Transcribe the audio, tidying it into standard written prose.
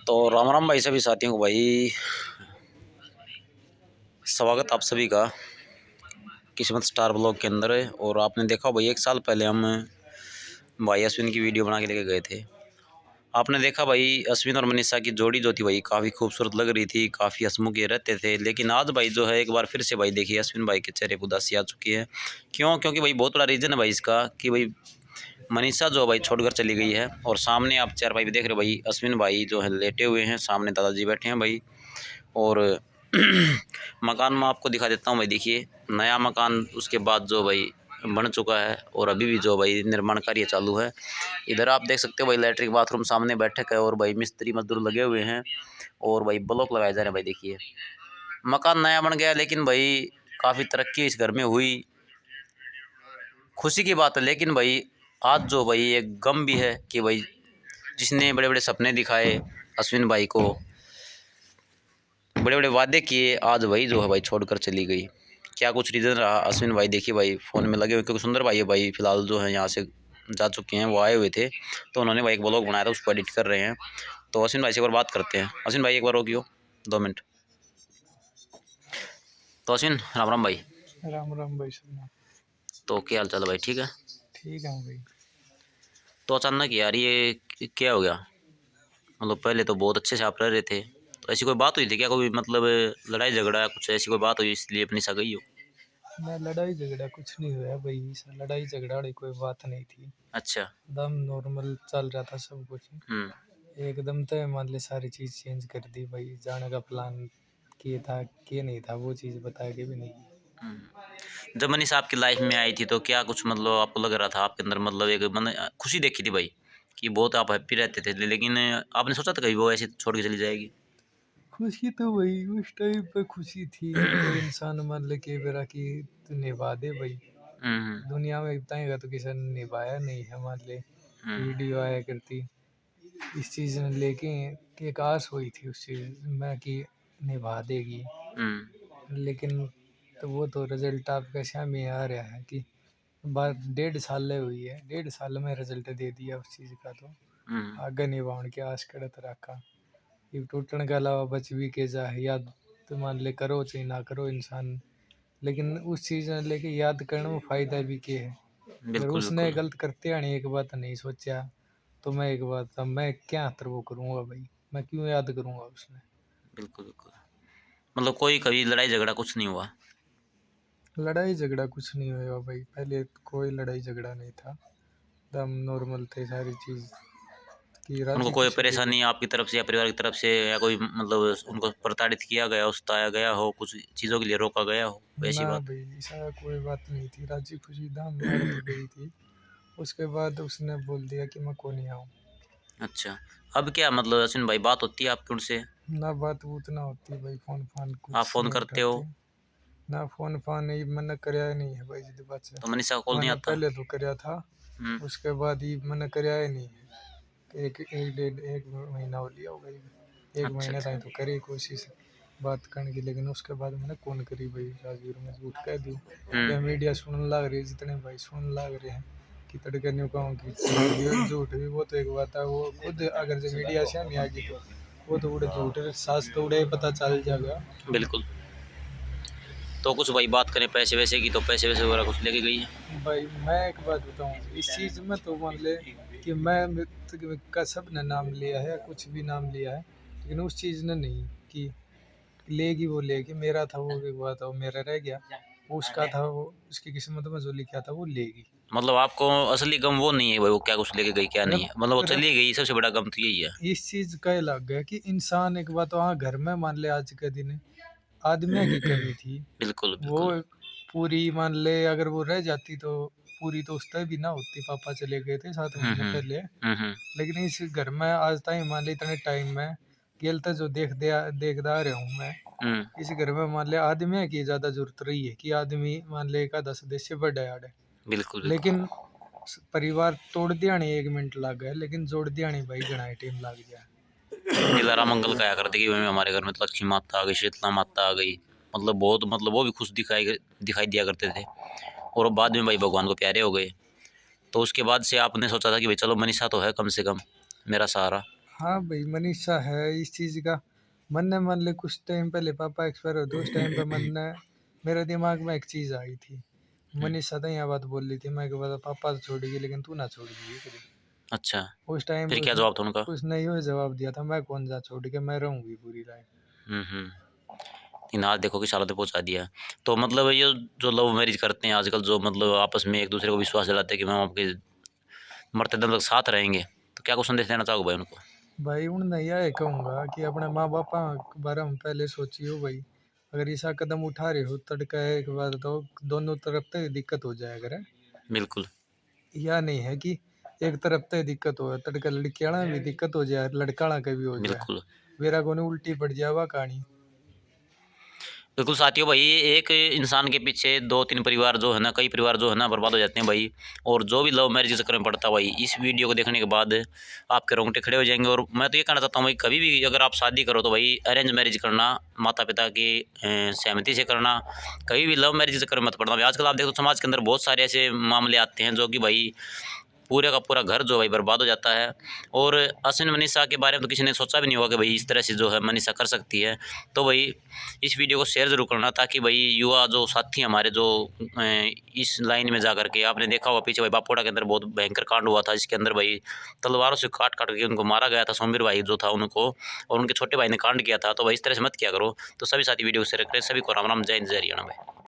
तो राम राम भाई सभी साथियों को भाई स्वागत आप सभी का किस्मत स्टार ब्लॉग के अंदर है। और आपने देखा भाई 1 साल पहले हम भाई अश्विन की वीडियो बना के लेके गए थे। आपने देखा भाई अश्विन और मनीषा की जोड़ी जो थी भाई काफ़ी खूबसूरत लग रही थी, काफ़ी हंसमुखे रहते थे। लेकिन आज भाई जो है एक बार फिर से भाई देखिए अश्विन भाई के चेहरे पर उदासी आ चुकी है। क्योंकि भाई बहुत बड़ा रीज़न है भाई इसका कि भाई मनीषा जो भाई छोड़कर चली गई है। और सामने आप चार भाई भी देख रहे हो भाई अश्विन भाई जो है लेटे हुए हैं, सामने दादाजी बैठे हैं भाई। और मकान में आपको दिखा देता हूँ भाई, देखिए नया मकान उसके बाद जो भाई बन चुका है और अभी भी जो भाई निर्माण कार्य चालू है। इधर आप देख सकते हो भाई लैट्रिन बाथरूम, सामने बैठक है और भाई मिस्त्री मजदूर लगे हुए हैं और भाई ब्लॉक लगाए जा रहे हैं। भाई देखिए मकान नया बन गया, लेकिन भाई काफ़ी तरक्की इस घर में हुई, खुशी की बात है। लेकिन भाई आज जो भाई एक गम भी है कि भाई जिसने बड़े बड़े सपने दिखाए अश्विन भाई को, बड़े बड़े वादे किए, आज वही जो है भाई छोड़कर चली गई। क्या कुछ रीज़न रहा अश्विन भाई देखिए भाई फ़ोन में लगे हुए, क्योंकि सुंदर भाई है भाई फ़िलहाल जो है यहाँ से जा चुके हैं, वो आए हुए थे तो उन्होंने भाई एक ब्लॉग बनाया था, उसको एडिट कर रहे हैं। तो अश्विन भाई से एक बार बात करते हैं। अश्विन भाई एक बार रोकियो 2 मिनट। तो अश्विन राम राम भाई। राम राम भाई सुना। तो क्या हाल चाल है भाई, ठीक है? ठीक है भाई। तो अचानक यार ये क्या हो गया? मतलब पहले तो बहुत अच्छे से आप रह रहे थे, तो ऐसी कोई बात हुई थी क्या? कोई मतलब लड़ाई झगड़ा कुछ ऐसी कोई बात हुई इसलिए अपनी सा गई हो? मैं लड़ाई झगड़ा कुछ नहीं हुआ भाई, लड़ाई झगड़ा वाली कोई बात नहीं थी। अच्छा। एकदम नॉर्मल चल रहा था सब कुछ। एकदम तो मान ले सारी चीज़ चेंज कर दी भाई, जाने का प्लान किए था कि नहीं था वो चीज़ बता के भी नहीं। जब मनीषा आपकी लाइफ में आई थी तो क्या कुछ मतलब आपको लग रहा था आपके अंदर, मतलब एक मन खुशी देखी थी भाई कि बहुत आप हैप्पी रहते थे, लेकिन आपने सोचा था कभी वो ऐसे छोड़ के चली जाएगी? खुशी तो वही उस टाइम पे खुशी थी, कोई इंसान मान ले के बेरा की तो निभा दे भाई। हम्म दुनिया में बताएगा तो किसी ने निभाया नहीं है मान ले। हम्म वीडियो आया करती इस चीज़ ने लेके कि एक आस हुई थी उस चीज़ में कि निभा देगी। लेकिन तो वो तो रिजल्ट आपका सामने आ रहा है कि बात 1.5 साल हुई है, 1.5 साल में रिजल्ट दे दिया उस चीज़ का। तो हम्म आगे निभाने के आस करत रखा, ये टूटने के अलावा बच भी के जा याद तो मान ले करो चाहे ना करो इंसान। लेकिन उस चीज़ ने लेके याद करने में फ़ायदा भी के है। अगर बिल्कुल उसने बिल्कुल गलत करते आनी एक बात नहीं सोचा तो मैं एक बात अब मैं क्या तर वो करूँगा भाई, मैं क्यों याद करूँगा उसने। बिल्कुल बिल्कुल। मतलब कोई कभी लड़ाई झगड़ा कुछ नहीं हुआ? लड़ाई झगड़ा कुछ नहीं हुआ भाई, पहले कोई लड़ाई झगड़ा नहीं था, एकदम नॉर्मल थे सारी चीज़ की उनको राजी कोई खुशी थे परेशानी भाई। आपकी तरफ से या परिवार की तरफ से, या कोई मतलब उनको प्रताड़ित किया गया, उकसाया गया हो, कुछ चीज़ों के लिए रोका गया हो, कोई ऐसी ना बात? भाई ऐसा कोई बात नहीं थी, राजी खुशी दाम मार तो गई थी। उसके बाद उसने बोल दिया कि मैं को नहीं आऊँ। अच्छा। अब क्या मतलब अश्विन भाई बात होती है आपकी उनसे? ना बात उतना होती भाई, फोन फान आप कुछ फ़ोन नहीं करते हो? उठाते। ना फोन फान नहीं मैंने कराया नहीं है भाई जिद बात से। तो मनीषा का कॉल नहीं मैंने आता? पहले तो कराया था, हुँ। उसके बाद ही मैंने कराया ही नहीं है। एक महीना हो लिया होगा, एक अच्छा, महीने अच्छा। तक तो करी कोशिश बात करने की, लेकिन उसके बाद मैंने कौन करी भाई, राजवीर में झूठ कह दूँ हुँ। या मीडिया सुनने लग रही है, जितने भाई सुनने लग रहे हैं कि तड़के न्यू कहूँ कि झूठ भी वो तो एक बात है, वो खुद अगर जो मीडिया से नहीं आ गई तो वो तो उड़े झूठ सास तो उड़े पता चल जाएगा। बिल्कुल। तो कुछ भाई बात करें पैसे वैसे की, तो पैसे वैसे वगैरह कुछ लेके गई है? भाई मैं एक बात बताऊँ इस चीज़ में, तो मान ले कि मैं का सब ने नाम लिया है, कुछ भी नाम लिया है, लेकिन उस चीज़ ने नहीं कि लेगी वो लेगी, मेरा था वो एक बात था वो मेरा रह गया, वो उसका था वो उसकी किस्मत में जो लिखा था वो लेगी। मतलब आपको असली गम वो नहीं है भाई वो क्या कुछ लेके गई क्या नहीं है, मतलब वो चली गई, सबसे बड़ा गम तो यही है। इस चीज़ का ये लग गया कि इंसान एक बात वहाँ घर में मान ले आज के दिन आदमियों की कमी थी। बिल्कुल, वो बिल्कुल। पूरी मान ले अगर वो रह जाती तो पूरी तो उस तरह भी ना होती, पापा चले गए थे 7 महीने हुँ। पहले। हुँ, हुँ। लेकिन इस घर में आज तक मान ले इतने टाइम में गेल तक जो देखदा रहा हूँ मैं, हुँ। इस घर में मान ले आदमी की ज़्यादा जरूरत रही है कि आदमी मान ले का 10 सदस्य बढ़ आड़े। बिल्कुल, बिल्कुल। लेकिन परिवार तोड़ दिया नहीं 1 मिनट लग गया, लेकिन जोड़ दिया नहीं भाई घना टाइम लग गया। दिलारा मंगल कहा करते कि हमारे घर में तो लक्ष्मी माता आ गई, शीतला माता आ गई। मतलब बहुत मतलब वो भी खुश दिखाई दिया करते थे। और बाद में भाई भगवान को प्यारे हो गए। तो उसके बाद से आपने सोचा था कि भाई चलो मनीषा तो है कम से कम मेरा सहारा। हाँ भाई, मनीषा है इस चीज़ का। मन ने मान ले कुछ टाइम पहले पापा एक्सपायर हुए थे, उस टाइम पे मन ने मेरे दिमाग में एक चीज़ आई थी। मनीषा तो यहाँ बात बोल रही थी, मैं क्या पता पापा तो छोड़ेगी लेकिन तू ना छोड़ेगी कभी। अच्छा, उस टाइम फिर पे क्या जवाब था उनका? उसने यो जवाब दिया था, मैं कौन जा छोड़ के, मैं रहूंगी पूरी लाइफ। लेकिन आज देखो किस हालत में पहुँचा दिया। तो मतलब ये जो लव मैरिज करते हैं आजकल, जो मतलब आपस में एक दूसरे को विश्वास दिलाते हैं कि हम आपके मरते दम तक साथ रहेंगे, तो क्या कुछ संदेश देना चाहोगे भाई उनको? भाई उन्हें यह कहूँगा कि अपने माँ बापा के बारे में पहले सोचियो भाई। अगर ऐसा कदम उठा रहे हो तड़का है एक बार तो दोनों तरफ तो दिक्कत हो जाया करे। बिल्कुल, या नहीं है कि एक तरफ तो दिक्कत हो तड़का लड़कियाँ भी दिक्कत हो जाए, लड़का का भी हो जाए, बिल्कुल। मेरा को उल्टी पड़ जावा कहानी। बिल्कुल साथियों भाई, एक इंसान के पीछे 2-3 परिवार जो है ना, कई परिवार जो है ना बर्बाद हो जाते हैं भाई। और जो भी लव मैरिज के चक्कर में पड़ता है भाई, इस वीडियो को देखने के बाद आपके रोंगटे खड़े हो जाएंगे। और मैं तो ये कहना चाहता हूँ भाई, कभी भी अगर आप शादी करो तो भाई अरेंज मैरिज करना, माता पिता की सहमति से करना। कभी भी लव मैरिज के चक्कर में मत पड़ना भाई। आजकल आप देखो समाज के अंदर बहुत सारे ऐसे मामले आते हैं जो कि भाई पूरे का पूरा घर जो भाई बर्बाद हो जाता है। और अश्विन मनीषा के बारे में तो किसी ने सोचा भी नहीं होगा कि भाई इस तरह से जो है मनीषा कर सकती है। तो भाई इस वीडियो को शेयर ज़रूर करना, ताकि भाई युवा जो साथी हमारे जो इस लाइन में जा कर के, आपने देखा होगा पीछे भाई बापोड़ा के अंदर बहुत भयंकर कांड हुआ था, जिसके अंदर भाई तलवारों से काट काट के उनको मारा गया था, सोमवीर भाई जो था उनको, और उनके छोटे भाई ने कांड किया था। तो भाई इस तरह से मत किया करो। तो सभी साथी वीडियो को शेयर करें। सभी को राम राम, जय हिंद, जय हरियाणा भाई।